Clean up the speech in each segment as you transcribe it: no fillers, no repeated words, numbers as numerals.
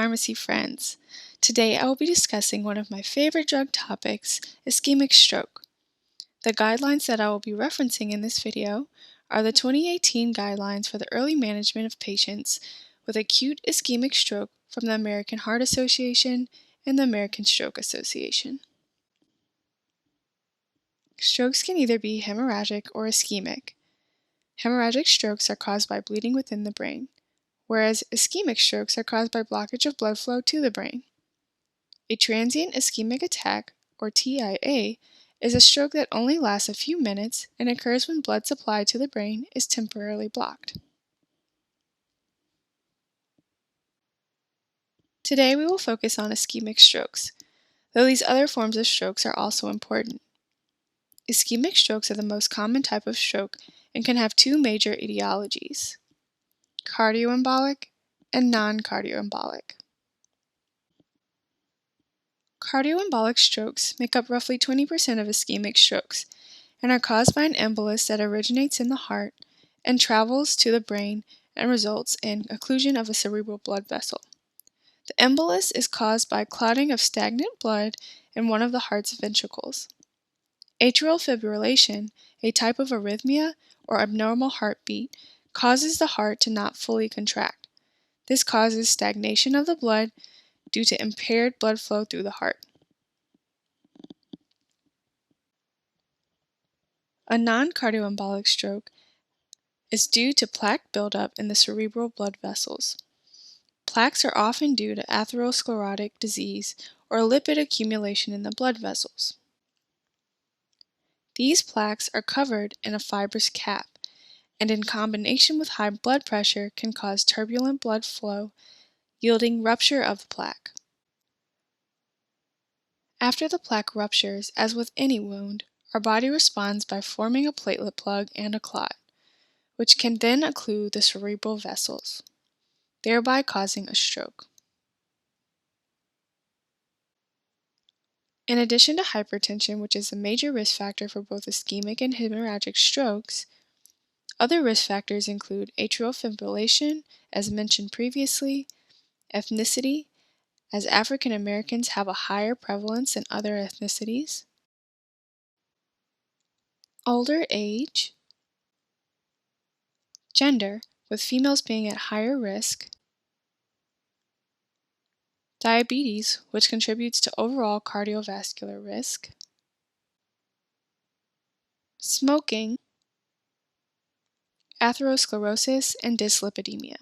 pharmacy friends. Today I will be discussing one of my favorite drug topics, ischemic stroke. The guidelines that I will be referencing in this video are the 2018 Guidelines for the Early Management of Patients with Acute Ischemic Stroke from the American Heart Association and the American Stroke Association. Strokes can either be hemorrhagic or ischemic. Hemorrhagic strokes are caused by bleeding within the brain, whereas ischemic strokes are caused by blockage of blood flow to the brain. A transient ischemic attack, or TIA, is a stroke that only lasts a few minutes and occurs when blood supply to the brain is temporarily blocked. Today we will focus on ischemic strokes, though these other forms of strokes are also important. Ischemic strokes are the most common type of stroke and can have two major etiologies: cardioembolic and non-cardioembolic. Cardioembolic strokes make up roughly 20% of ischemic strokes and are caused by an embolus that originates in the heart and travels to the brain and results in occlusion of a cerebral blood vessel. The embolus is caused by clotting of stagnant blood in one of the heart's ventricles. Atrial fibrillation, a type of arrhythmia or abnormal heartbeat, causes the heart to not fully contract. This causes stagnation of the blood due to impaired blood flow through the heart. A non-cardioembolic stroke is due to plaque buildup in the cerebral blood vessels. Plaques are often due to atherosclerotic disease or lipid accumulation in the blood vessels. These plaques are covered in a fibrous cap, and in combination with high blood pressure can cause turbulent blood flow, yielding rupture of the plaque. After the plaque ruptures, as with any wound, our body responds by forming a platelet plug and a clot, which can then occlude the cerebral vessels, thereby causing a stroke. In addition to hypertension, which is a major risk factor for both ischemic and hemorrhagic strokes, other risk factors include atrial fibrillation, as mentioned previously, ethnicity, as African Americans have a higher prevalence than other ethnicities, older age, gender, with females being at higher risk, diabetes, which contributes to overall cardiovascular risk, smoking, atherosclerosis, and dyslipidemia.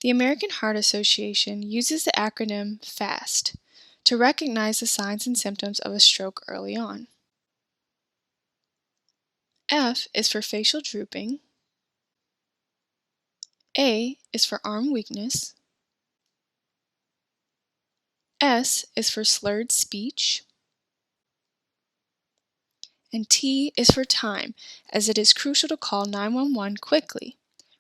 The American Heart Association uses the acronym FAST to recognize the signs and symptoms of a stroke early on. F is for facial drooping, A is for arm weakness, S is for slurred speech, and T is for time, as it is crucial to call 911 quickly.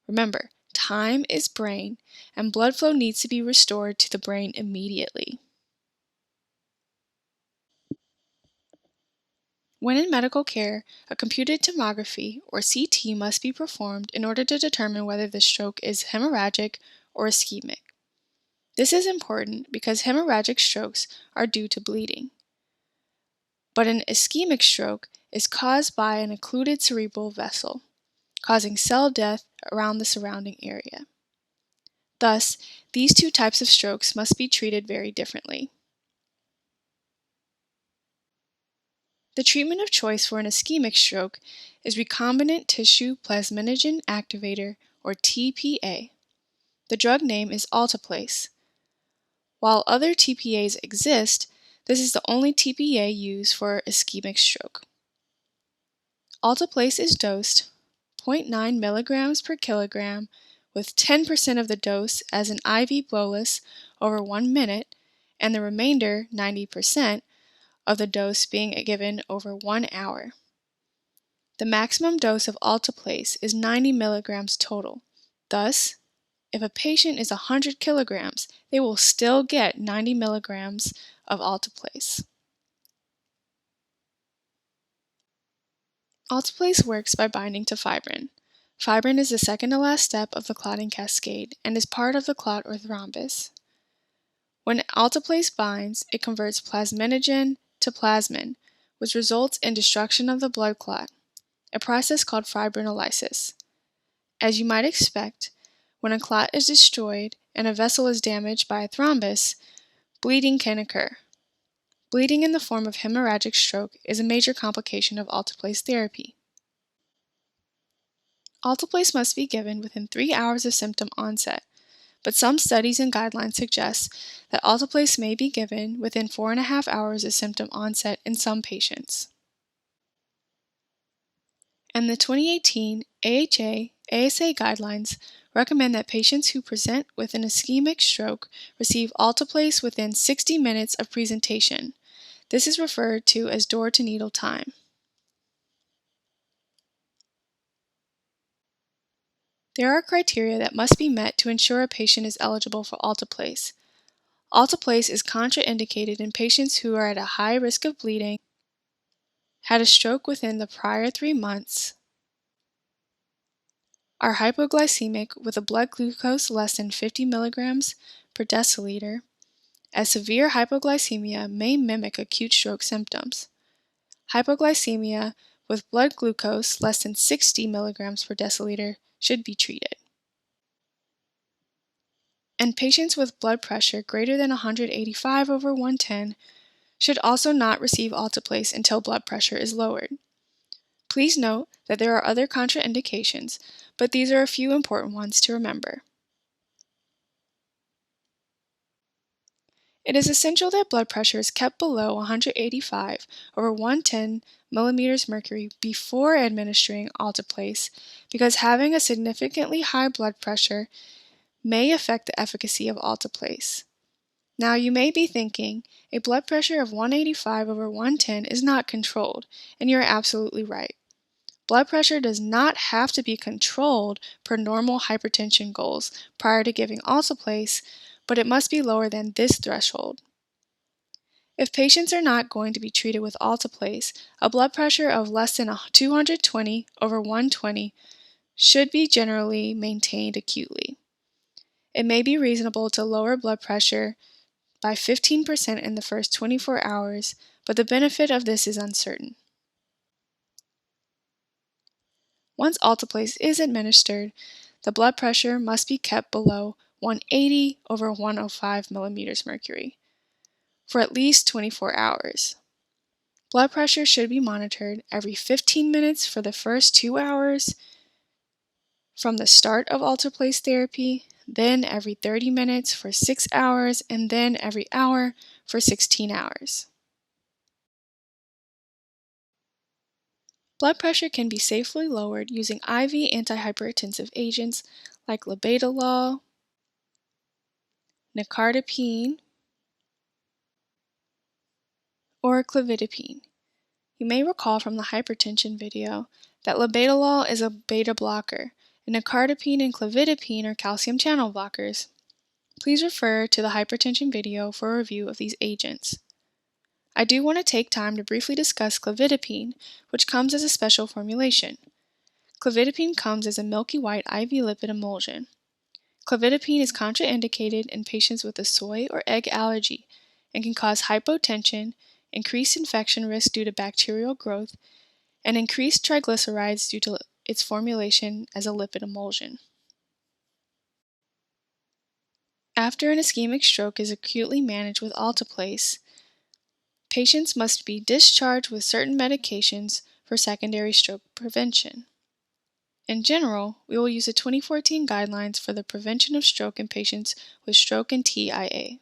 Remember, time is brain, and blood flow needs to be restored to the brain immediately. When in medical care, a computed tomography, or CT, must be performed in order to determine whether the stroke is hemorrhagic or ischemic. This is important because hemorrhagic strokes are due to bleeding, but an ischemic stroke is caused by an occluded cerebral vessel, causing cell death around the surrounding area. Thus, these two types of strokes must be treated very differently. The treatment of choice for an ischemic stroke is recombinant tissue plasminogen activator, or TPA. The drug name is Alteplase. While other TPAs exist, this is the only TPA used for ischemic stroke. Alteplase is dosed 0.9 milligrams per kilogram with 10% of the dose as an IV bolus over 1 minute and the remainder, 90%, of the dose being given over 1 hour. The maximum dose of Alteplase is 90 milligrams total. Thus, if a patient is 100 kilograms, they will still get 90 milligrams of Alteplase. Alteplase works by binding to fibrin. Fibrin is the second to last step of the clotting cascade and is part of the clot or thrombus. When alteplase binds, it converts plasminogen to plasmin, which results in destruction of the blood clot, a process called fibrinolysis. As you might expect, when a clot is destroyed and a vessel is damaged by a thrombus, bleeding can occur. Bleeding in the form of hemorrhagic stroke is a major complication of alteplase therapy. Alteplase must be given within 3 hours of symptom onset, but some studies and guidelines suggest that alteplase may be given within 4.5 hours of symptom onset in some patients. And the 2018 AHA/ASA guidelines recommend that patients who present with an ischemic stroke receive alteplase within 60 minutes of presentation. This is referred to as door-to-needle time. There are criteria that must be met to ensure a patient is eligible for alteplase. Alteplase is contraindicated in patients who are at a high risk of bleeding, had a stroke within the prior 3 months, are hypoglycemic with a blood glucose less than 50 milligrams per deciliter, as severe hypoglycemia may mimic acute stroke symptoms. Hypoglycemia with blood glucose less than 60 milligrams per deciliter should be treated. And patients with blood pressure greater than 185/110 should also not receive alteplase until blood pressure is lowered. Please note that there are other contraindications, but these are a few important ones to remember. It is essential that blood pressure is kept below 185/110 millimeters mercury before administering alteplase, because having a significantly high blood pressure may affect the efficacy of alteplase. Now you may be thinking, a blood pressure of 185/110 is not controlled, and you're absolutely right. Blood pressure does not have to be controlled per normal hypertension goals prior to giving alteplase, but it must be lower than this threshold. If patients are not going to be treated with alteplase, a blood pressure of less than 220/120 should be generally maintained acutely. It may be reasonable to lower blood pressure by 15% in the first 24 hours, but the benefit of this is uncertain. Once alteplase is administered, the blood pressure must be kept below 180/105 millimeters mercury for at least 24 hours. Blood pressure should be monitored every 15 minutes for the first 2 hours from the start of alteplase therapy, then every 30 minutes for 6 hours, and then every hour for 16 hours. Blood pressure can be safely lowered using IV antihypertensive agents like labetalol, nicardipine, or clofidipine. You may recall from the hypertension video that labetalol is a beta blocker, and nicardipine and clofidipine are calcium channel blockers. Please refer to the hypertension video for a review of these agents. I do want to take time to briefly discuss clofidipine, which comes as a special formulation. Clofidipine comes as a milky white IV lipid emulsion. Clofidipine is contraindicated in patients with a soy or egg allergy and can cause hypotension, increased infection risk due to bacterial growth, and increased triglycerides due to its formulation as a lipid emulsion. After an ischemic stroke is acutely managed with alteplase, patients must be discharged with certain medications for secondary stroke prevention. In general, we will use the 2014 guidelines for the prevention of stroke in patients with stroke and TIA.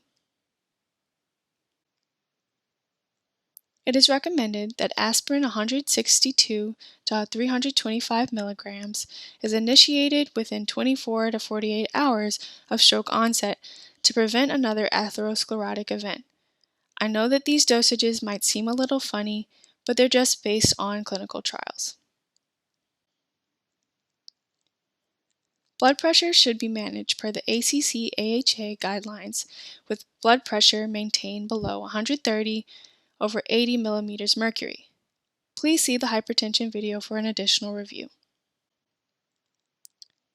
It is recommended that aspirin 162 to 325 milligrams is initiated within 24 to 48 hours of stroke onset to prevent another atherosclerotic event. I know that these dosages might seem a little funny, but they're just based on clinical trials. Blood pressure should be managed per the ACC/AHA guidelines, with blood pressure maintained below 130/80 millimeters mercury. Please see the hypertension video for an additional review.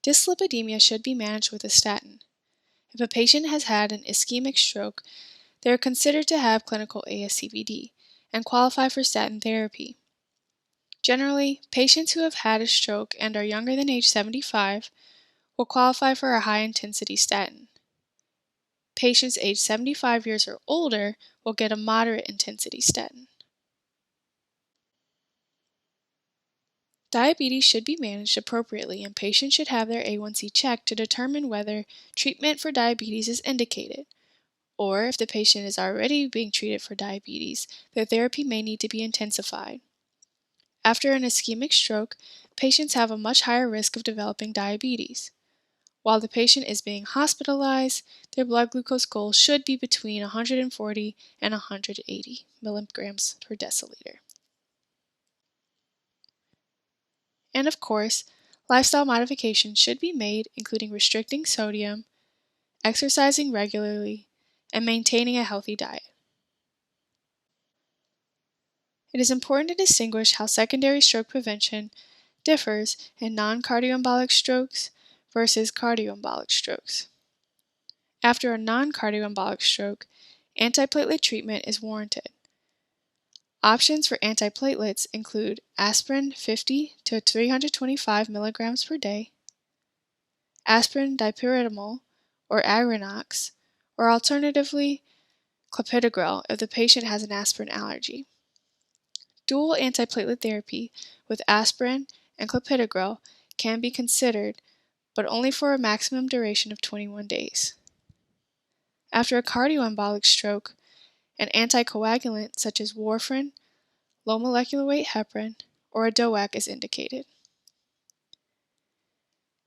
Dyslipidemia should be managed with a statin. If a patient has had an ischemic stroke, they are considered to have clinical ASCVD and qualify for statin therapy. Generally, patients who have had a stroke and are younger than age 75 will qualify for a high-intensity statin. Patients aged 75 years or older will get a moderate intensity statin. Diabetes should be managed appropriately, and patients should have their A1C checked to determine whether treatment for diabetes is indicated, or if the patient is already being treated for diabetes, their therapy may need to be intensified. After an ischemic stroke, patients have a much higher risk of developing diabetes. While the patient is being hospitalized, their blood glucose goal should be between 140 and 180 milligrams per deciliter. And of course, lifestyle modifications should be made, including restricting sodium, exercising regularly, and maintaining a healthy diet. It is important to distinguish how secondary stroke prevention differs in non-cardioembolic strokes versus cardioembolic strokes. After a non-cardioembolic stroke, antiplatelet treatment is warranted. Options for antiplatelets include aspirin 50 to 325 milligrams per day, aspirin dipyridamole or Agrinox, or alternatively clopidogrel if the patient has an aspirin allergy. Dual antiplatelet therapy with aspirin and clopidogrel can be considered, but only for a maximum duration of 21 days. After a cardioembolic stroke, an anticoagulant such as warfarin, low molecular weight heparin, or a DOAC is indicated.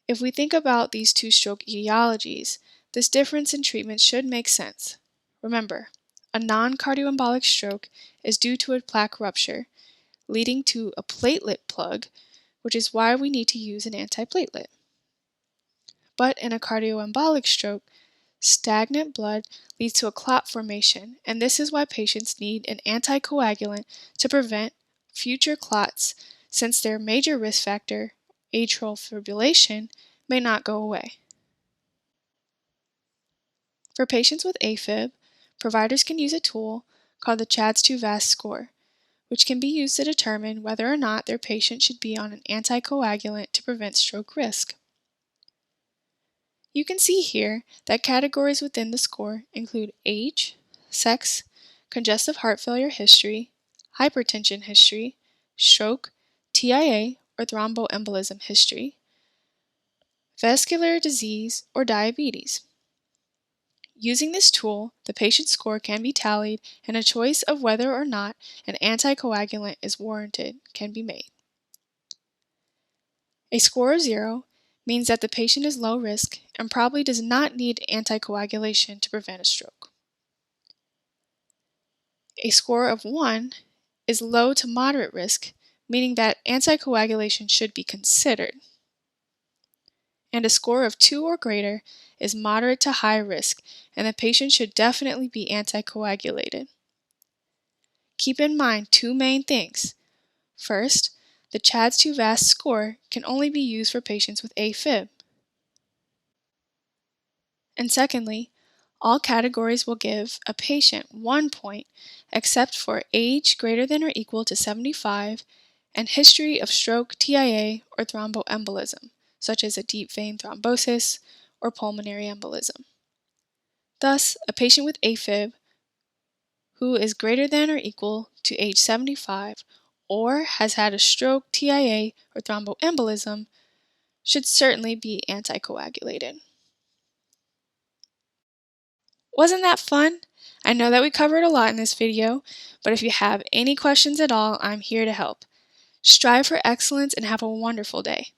If we think about these two stroke etiologies, this difference in treatment should make sense. Remember, a non-cardioembolic stroke is due to a plaque rupture, leading to a platelet plug, which is why we need to use an antiplatelet. But in a cardioembolic stroke, stagnant blood leads to a clot formation, and this is why patients need an anticoagulant to prevent future clots, since their major risk factor, atrial fibrillation, may not go away. For patients with AFib, providers can use a tool called the CHA2DS2-VASc score, which can be used to determine whether or not their patient should be on an anticoagulant to prevent stroke risk. You can see here that categories within the score include age, sex, congestive heart failure history, hypertension history, stroke, TIA or thromboembolism history, vascular disease, or diabetes. Using this tool, the patient's score can be tallied and a choice of whether or not an anticoagulant is warranted can be made. A score of 0 means that the patient is low risk and probably does not need anticoagulation to prevent a stroke. A score of 1 is low to moderate risk, meaning that anticoagulation should be considered. And a score of 2 or greater is moderate to high risk, and the patient should definitely be anticoagulated. Keep in mind two main things. First, the CHA2DS2-VASc score can only be used for patients with AFib. And secondly, all categories will give a patient 1 point except for age greater than or equal to 75 and history of stroke, TIA, or thromboembolism, such as a deep vein thrombosis or pulmonary embolism. Thus, a patient with AFib who is greater than or equal to age 75 or has had a stroke, TIA, or thromboembolism should certainly be anticoagulated. Wasn't that fun? I know that we covered a lot in this video, but if you have any questions at all, I'm here to help. Strive for excellence and have a wonderful day.